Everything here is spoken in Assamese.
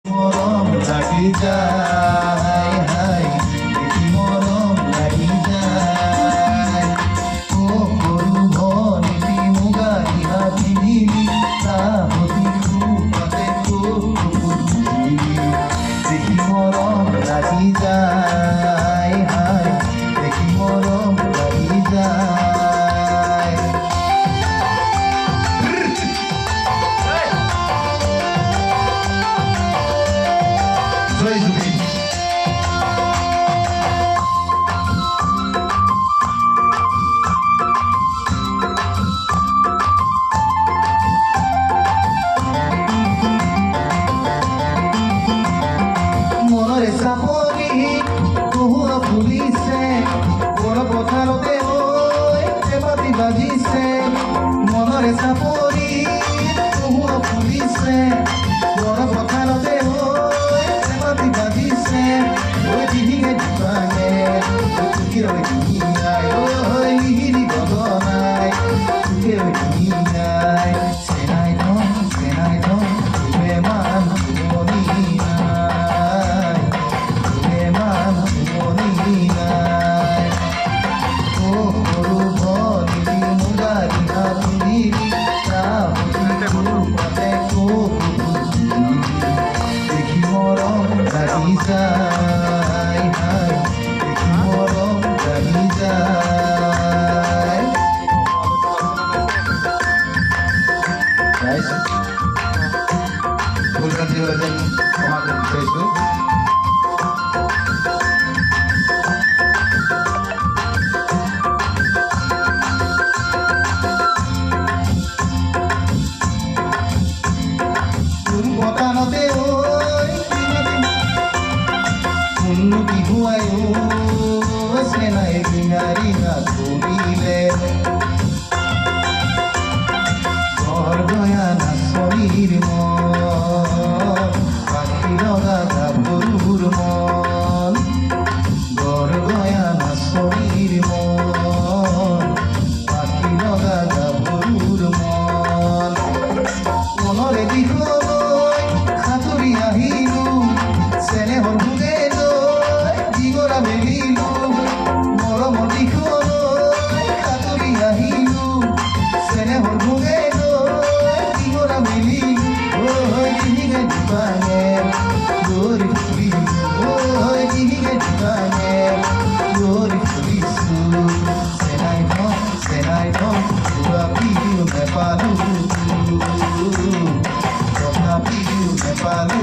মৰম লাগি যায় হাই দেখি মৰম লাগি যায় ও সৰু ভনীটি মুগা ৰিহা পিন্ধিলি চাহতি খুপাতে দেখি মৰম লাগি যায় হাই দেখি মৰম লাগি যায় জয় জুবিন মনৰে চাপৰি কহুৱা ফুলিছে বড় পথাৰতে ঐ পেপাতি বাজিছে মনৰে চাপৰি কহুৱা ফুলিছে বড় পথাৰতে ঐ পেপাতি বাজিছে ঐ দিহিঙে দোকানে তুকিৰ দিহিঙাই ঐ লিহিৰি গগনাই তুকিৰ দিহিঙাই চেনাই ধন বেমান শুৱনি নাই বেমান শুৱনি নাই ও সৰু ভনীটি মুগা ৰিহা পিন্ধিলি চাহতি খুপাতে দেখি মৰম লাগি যায় হাই দেখি মৰম লাগি যায় ভুল কাটি হলে যেন ক্ষমা কৰি বিচাৰিছোঁ পতানতে ঐ কোনো বিহুৱাই চেনাই বিঙাৰী কৰিলে ঘৰ গয়া নাচনীৰ মন পাখি লগা গাভৰুৰ মন ঘৰ গয়া নাচনীৰ মন পাখি লগা গাভৰুৰ মন মনৰে দিশলৈ সাঁতুৰি আহিলো চেনেহৰ ভোগে লৈ দিগৰা মেলিলো মৰমৰ দিশলৈ সাঁতুৰি আহিলো চেনেহৰ ভোগে লৈ দিগৰা মেলিলো ঐ দিহিঙে দোকানে দৌৰি ফুৰিলো ঐ দিহিঙে দোকানে দৌৰি ফুৰিছো চেনাই ধন তথাপিও নেপালো তথাপিও নেপালো